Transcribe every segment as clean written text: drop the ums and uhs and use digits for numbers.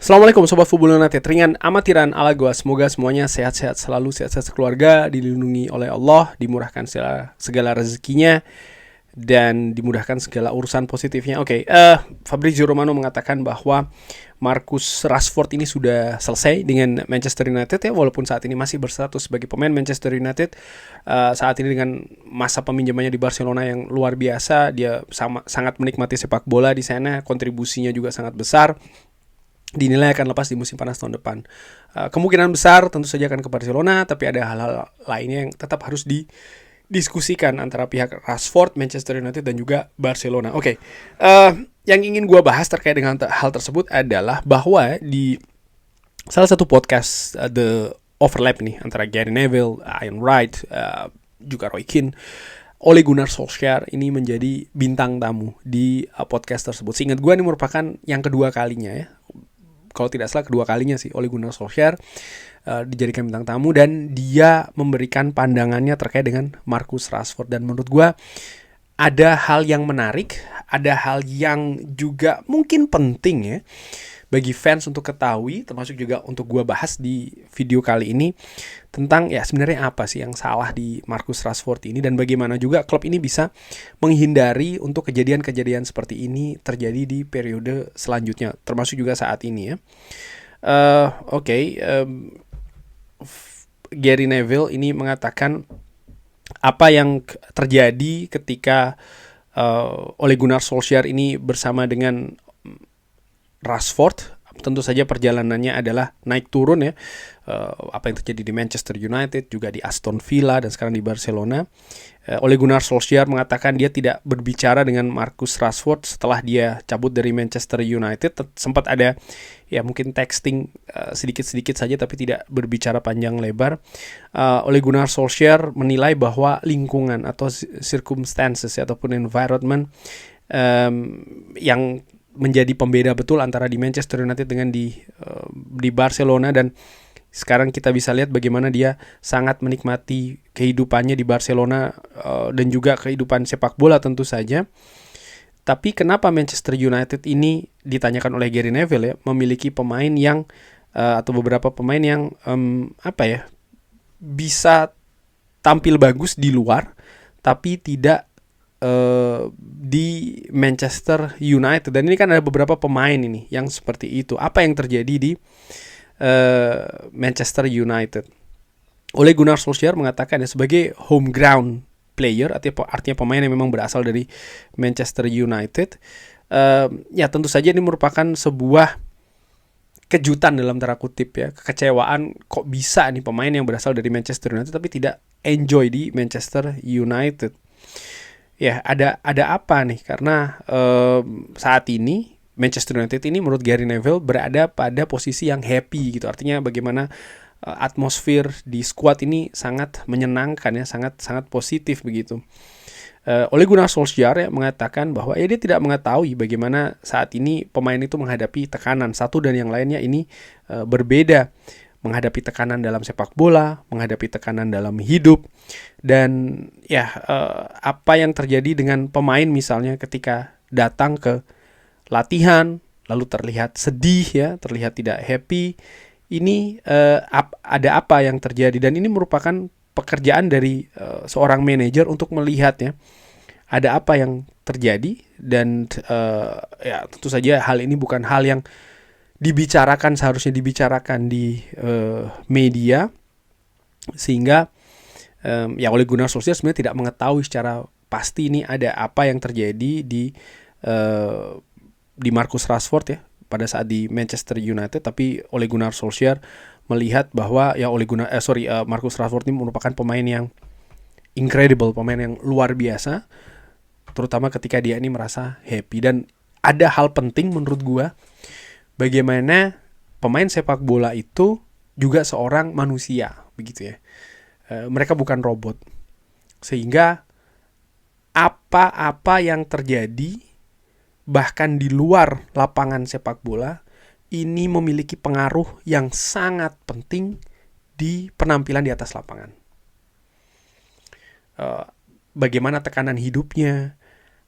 Assalamualaikum Sobat Football United. Ringan amatiran ala gua. Semoga semuanya sehat-sehat selalu, sehat-sehat sekeluarga, dilindungi oleh Allah, dimurahkan segala rezekinya, dan dimudahkan segala urusan positifnya. Fabrizio Romano mengatakan bahwa Marcus Rashford ini sudah selesai dengan Manchester United ya, walaupun saat ini masih berstatus sebagai pemain Manchester United. Saat ini dengan masa peminjamannya di Barcelona yang luar biasa, dia sangat menikmati sepak bola di sana, kontribusinya juga sangat besar. Dinilai akan lepas di musim panas tahun depan. Kemungkinan besar tentu saja akan ke Barcelona, tapi ada hal-hal lainnya yang tetap harus didiskusikan antara pihak Rashford, Manchester United, dan juga Barcelona. Yang ingin gue bahas terkait dengan hal tersebut adalah bahwa di salah satu podcast The Overlap nih antara Gary Neville, Ian Wright, juga Roy Keane, Ole Gunnar Solskjaer ini menjadi bintang tamu di podcast tersebut. Seingat gue ini merupakan yang kedua kalinya ya. Kalau tidak salah kedua kalinya sih Ole Gunnar Solskjaer dijadikan bintang tamu, dan dia memberikan pandangannya terkait dengan Marcus Rashford. Dan menurut gue ada hal yang menarik, ada hal yang juga mungkin penting ya bagi fans untuk ketahui, termasuk juga untuk gue bahas di video kali ini tentang ya sebenarnya apa sih yang salah di Marcus Rashford ini, dan bagaimana juga klub ini bisa menghindari untuk kejadian-kejadian seperti ini terjadi di periode selanjutnya, termasuk juga saat ini ya. Gary Neville ini mengatakan apa yang terjadi ketika Ole Gunnar Solskjaer ini bersama dengan Rashford. Tentu saja perjalanannya adalah naik turun ya. Apa yang terjadi di Manchester United, juga di Aston Villa, dan sekarang di Barcelona. Ole Gunnar Solskjaer mengatakan dia tidak berbicara dengan Marcus Rashford setelah dia cabut dari Manchester United. Sempat ada ya mungkin texting sedikit-sedikit saja, tapi tidak berbicara panjang lebar. Ole Gunnar Solskjaer menilai bahwa lingkungan atau circumstances ataupun environment yang menjadi pembeda betul antara di Manchester United dengan di Barcelona, dan sekarang kita bisa lihat bagaimana dia sangat menikmati kehidupannya di Barcelona dan juga kehidupan sepak bola tentu saja. Tapi kenapa Manchester United ini, ditanyakan oleh Gary Neville ya, memiliki pemain yang atau beberapa pemain yang bisa tampil bagus di luar tapi tidak di Manchester United. Dan ini kan ada beberapa pemain ini yang seperti itu. Apa yang terjadi di Manchester United? Ole Gunnar Solskjaer mengatakan ya, sebagai home ground player, artinya pemain yang memang berasal dari Manchester United, ya tentu saja ini merupakan sebuah kejutan dalam tanda kutip ya, kekecewaan, kok bisa nih pemain yang berasal dari Manchester United tapi tidak enjoy di Manchester United. Ya, ada apa nih? Karena saat ini Manchester United ini menurut Gary Neville berada pada posisi yang happy gitu. Artinya bagaimana atmosfer di squad ini sangat menyenangkan ya, sangat positif begitu. Ole Gunnar Solskjaer ya mengatakan bahwa dia tidak mengetahui bagaimana saat ini pemain itu menghadapi tekanan satu dan yang lainnya ini berbeda. Menghadapi tekanan dalam sepak bola, menghadapi tekanan dalam hidup, dan ya apa yang terjadi dengan pemain misalnya ketika datang ke latihan lalu terlihat sedih ya, terlihat tidak happy. Ini ada apa yang terjadi, dan ini merupakan pekerjaan dari seorang manajer untuk melihat ya ada apa yang terjadi, dan ya tentu saja hal ini bukan hal yang seharusnya dibicarakan di media, sehingga ya Ole Gunnar Solskjaer sebenarnya tidak mengetahui secara pasti ini ada apa yang terjadi di Marcus Rashford ya pada saat di Manchester United. Tapi Ole Gunnar Solskjaer melihat bahwa ya Marcus Rashford ini merupakan pemain yang incredible, pemain yang luar biasa, terutama ketika dia ini merasa happy. Dan ada hal penting menurut gua, bagaimana pemain sepak bola itu juga seorang manusia, begitu ya. Mereka bukan robot. Sehingga apa-apa yang terjadi bahkan di luar lapangan sepak bola ini memiliki pengaruh yang sangat penting di penampilan di atas lapangan. Bagaimana tekanan hidupnya,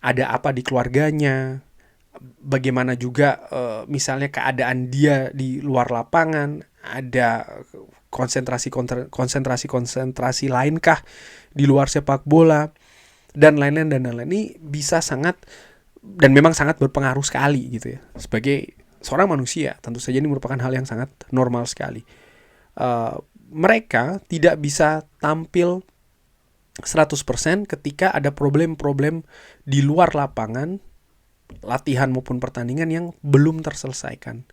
ada apa di keluarganya, bagaimana juga misalnya keadaan dia di luar lapangan, ada konsentrasi lainkah di luar sepak bola, dan lain-lain. Ini bisa sangat dan memang sangat berpengaruh sekali gitu ya. Sebagai seorang manusia, tentu saja ini merupakan hal yang sangat normal sekali. Mereka tidak bisa tampil 100% ketika ada problem-problem di luar lapangan, latihan maupun pertandingan yang belum terselesaikan.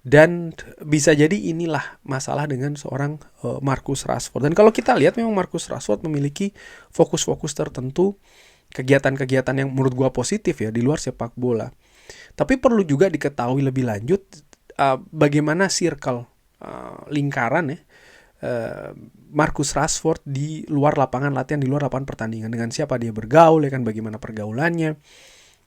Dan bisa jadi inilah masalah dengan seorang Marcus Rashford. Dan kalau kita lihat memang Marcus Rashford memiliki fokus-fokus tertentu, kegiatan-kegiatan yang menurut gua positif ya di luar sepak bola. Tapi perlu juga diketahui lebih lanjut bagaimana circle, lingkaran ya, Marcus Rashford di luar lapangan latihan, di luar lapangan pertandingan, dengan siapa dia bergaul ya kan, bagaimana pergaulannya.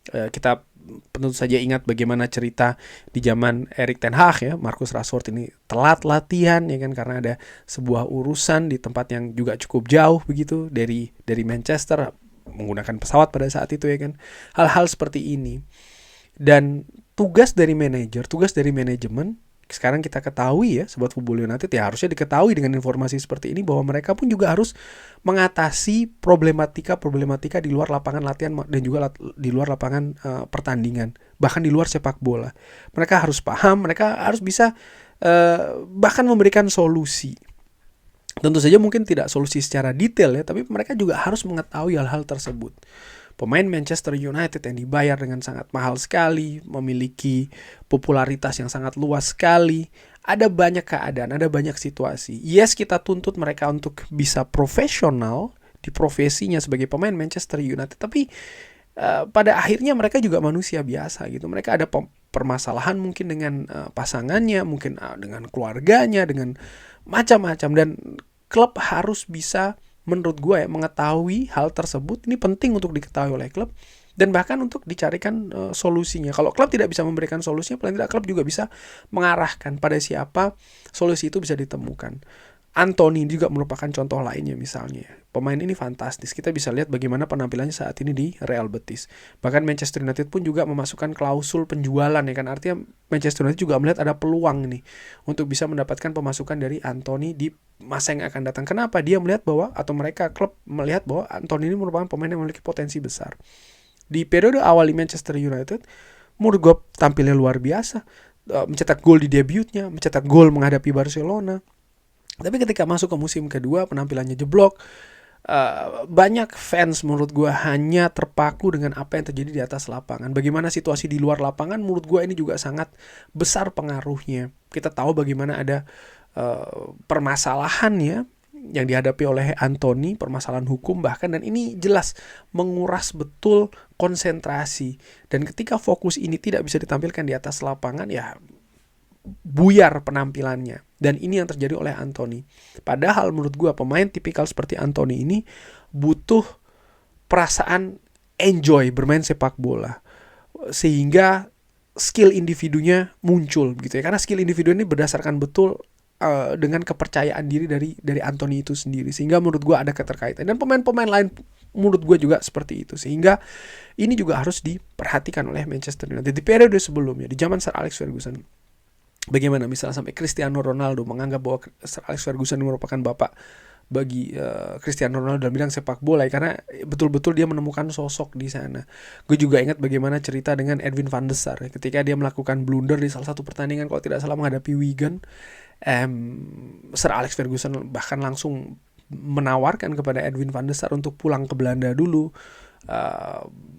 Kita tentu saja ingat bagaimana cerita di zaman Erik ten Hag ya, Marcus Rashford ini telat latihan ya kan, karena ada sebuah urusan di tempat yang juga cukup jauh begitu dari Manchester, menggunakan pesawat pada saat itu ya kan. Hal-hal seperti ini. Dan tugas dari manajemen sekarang kita ketahui ya, Sobat Football United ya, harusnya diketahui dengan informasi seperti ini bahwa mereka pun juga harus mengatasi problematika di luar lapangan latihan dan juga di luar lapangan pertandingan, bahkan di luar sepak bola. Mereka harus paham, mereka harus bisa bahkan memberikan solusi. Tentu saja mungkin tidak solusi secara detail ya, tapi mereka juga harus mengetahui hal-hal tersebut. Pemain Manchester United yang dibayar dengan sangat mahal sekali, memiliki popularitas yang sangat luas sekali. Ada banyak keadaan, ada banyak situasi. Yes, kita tuntut mereka untuk bisa profesional di profesinya sebagai pemain Manchester United, tapi pada akhirnya mereka juga manusia biasa gitu. Mereka ada permasalahan mungkin dengan pasangannya, mungkin dengan keluarganya, dengan macam-macam. Dan klub harus bisa, menurut gue ya, mengetahui hal tersebut. Ini penting untuk diketahui oleh klub dan bahkan untuk dicarikan solusinya. Kalau klub tidak bisa memberikan solusinya, paling tidak klub juga bisa mengarahkan pada siapa solusi itu bisa ditemukan. Anthony juga merupakan contoh lainnya misalnya. Pemain ini fantastis. Kita bisa lihat bagaimana penampilannya saat ini di Real Betis. Bahkan Manchester United pun juga memasukkan klausul penjualan ya kan. Artinya Manchester United juga melihat ada peluang nih untuk bisa mendapatkan pemasukan dari Anthony di masa yang akan datang. Kenapa? Dia melihat bahwa, atau mereka klub melihat bahwa Anthony ini merupakan pemain yang memiliki potensi besar. Di periode awal di Manchester United, menurut gue tampilnya luar biasa. Mencetak gol di debutnya, mencetak gol menghadapi Barcelona. Tapi ketika masuk ke musim kedua, penampilannya jeblok. Banyak fans menurut gue hanya terpaku dengan apa yang terjadi di atas lapangan. Bagaimana situasi di luar lapangan, menurut gue ini juga sangat besar pengaruhnya. Kita tahu bagaimana ada permasalahan ya yang dihadapi oleh Anthony, permasalahan hukum bahkan, dan ini jelas menguras betul konsentrasi. Dan ketika fokus ini tidak bisa ditampilkan di atas lapangan, ya buyar penampilannya. Dan ini yang terjadi oleh Anthony. Padahal menurut gue pemain tipikal seperti Anthony ini butuh perasaan enjoy bermain sepak bola, sehingga skill individunya muncul gitu ya. Karena skill individu ini berdasarkan betul dengan kepercayaan diri dari Anthony itu sendiri, sehingga menurut gue ada keterkaitan. Dan pemain-pemain lain menurut gue juga seperti itu, sehingga ini juga harus diperhatikan oleh Manchester United di periode sebelumnya, di zaman Sir Alex Ferguson. Bagaimana misalnya sampai Cristiano Ronaldo menganggap bahwa Sir Alex Ferguson merupakan bapak bagi Cristiano Ronaldo dalam bidang sepak bola ya, karena betul-betul dia menemukan sosok di sana. Gue juga ingat bagaimana cerita dengan Edwin van der Sar ya, ketika dia melakukan blunder di salah satu pertandingan kalau tidak salah menghadapi Wigan. Sir Alex Ferguson bahkan langsung menawarkan kepada Edwin van der Sar untuk pulang ke Belanda dulu,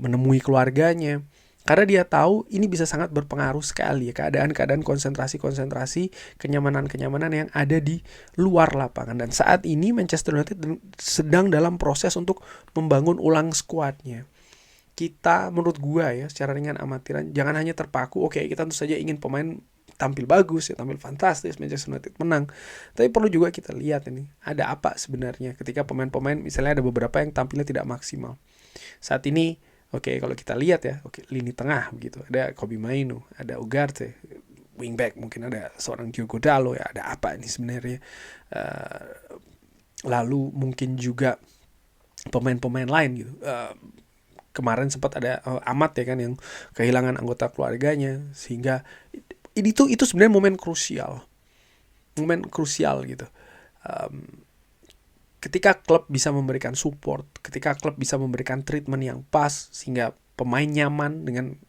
menemui keluarganya. Karena dia tahu ini bisa sangat berpengaruh sekali ya, keadaan-keadaan konsentrasi, kenyamanan yang ada di luar lapangan. Dan saat ini Manchester United sedang dalam proses untuk membangun ulang skuadnya. Kita menurut gua ya, secara ringan amatiran, jangan hanya terpaku, oke kita tentu saja ingin pemain tampil bagus ya, tampil fantastis, Manchester United menang. Tapi perlu juga kita lihat ini, ada apa sebenarnya ketika pemain-pemain misalnya ada beberapa yang tampilnya tidak maksimal. Saat ini kalau kita lihat ya, lini tengah begitu, ada Kobbie Mainoo, ada Ugarte, wingback mungkin ada seorang Diogo Dalot ya, ada apa ini sebenarnya? Lalu mungkin juga pemain-pemain lain gitu. kemarin sempat ada Ahmad ya kan yang kehilangan anggota keluarganya, sehingga itu sebenarnya momen krusial gitu. Ketika klub bisa memberikan support, ketika klub bisa memberikan treatment yang pas sehingga pemain nyaman dengan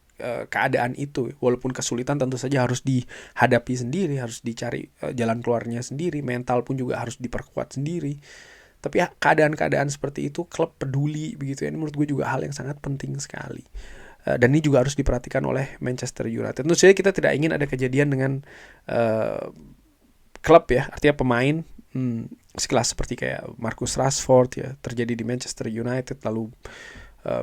keadaan itu, walaupun kesulitan tentu saja harus dihadapi sendiri, harus dicari jalan keluarnya sendiri, mental pun juga harus diperkuat sendiri. Tapi keadaan-keadaan seperti itu klub peduli begitu ya. Ini menurut gue juga hal yang sangat penting sekali. Dan ini juga harus diperhatikan oleh Manchester United. Tentu saja kita tidak ingin ada kejadian dengan klub ya, artinya pemain sekelas seperti kayak Marcus Rashford ya terjadi di Manchester United, lalu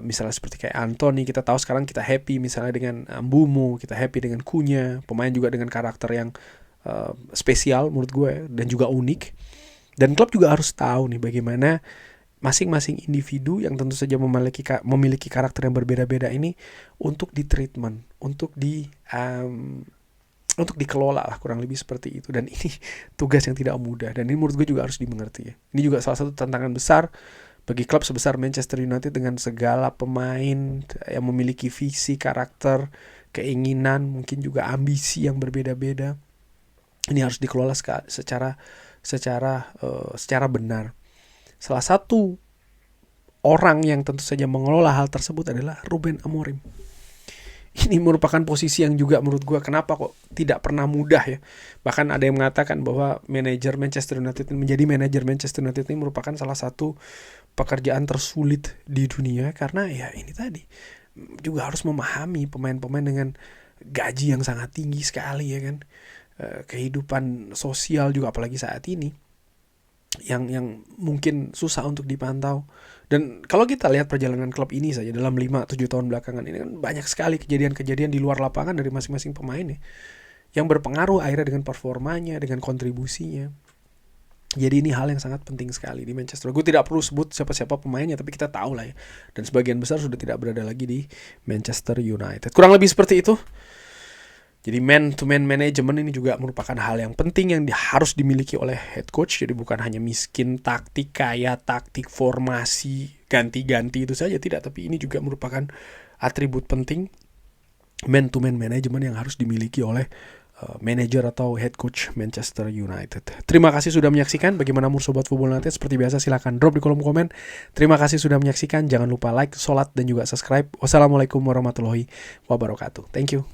misalnya seperti kayak Anthony, kita tahu sekarang kita happy misalnya dengan Mbeumo, kita happy dengan Cunha, pemain juga dengan karakter yang spesial menurut gue dan juga unik. Dan klub juga harus tahu nih bagaimana masing-masing individu yang tentu saja memiliki karakter yang berbeda-beda ini untuk ditreatment, untuk dikelola lah, kurang lebih seperti itu. Dan ini tugas yang tidak mudah, dan ini menurut gue juga harus dimengerti ya. Ini juga salah satu tantangan besar bagi klub sebesar Manchester United dengan segala pemain yang memiliki visi, karakter, keinginan, mungkin juga ambisi yang berbeda-beda. Ini harus dikelola secara benar. Salah satu orang yang tentu saja mengelola hal tersebut adalah Ruben Amorim. Ini merupakan posisi yang juga menurut gue kenapa kok tidak pernah mudah ya. Bahkan ada yang mengatakan bahwa menjadi manajer Manchester United ini merupakan salah satu pekerjaan tersulit di dunia, karena ya ini tadi juga harus memahami pemain-pemain dengan gaji yang sangat tinggi sekali ya kan. Kehidupan sosial juga apalagi saat ini yang mungkin susah untuk dipantau. Dan kalau kita lihat perjalanan klub ini saja dalam 5-7 tahun belakangan ini kan banyak sekali kejadian-kejadian di luar lapangan dari masing-masing pemain ya, yang berpengaruh akhirnya dengan performanya, dengan kontribusinya. Jadi ini hal yang sangat penting sekali di Manchester. Gue tidak perlu sebut siapa-siapa pemainnya, tapi kita tahu lah ya. Dan sebagian besar sudah tidak berada lagi di Manchester United. Kurang lebih seperti itu. Jadi man-to-man management ini juga merupakan hal yang penting yang harus dimiliki oleh head coach. Jadi bukan hanya miskin taktik, kaya taktik, formasi, ganti-ganti itu saja. Tidak, tapi ini juga merupakan atribut penting man-to-man management yang harus dimiliki oleh manager atau head coach Manchester United. Terima kasih sudah menyaksikan. Bagaimana menurut Sobat Football United? Seperti biasa silahkan drop di kolom komen. Terima kasih sudah menyaksikan. Jangan lupa like, sholat, dan juga subscribe. Wassalamualaikum warahmatullahi wabarakatuh. Thank you.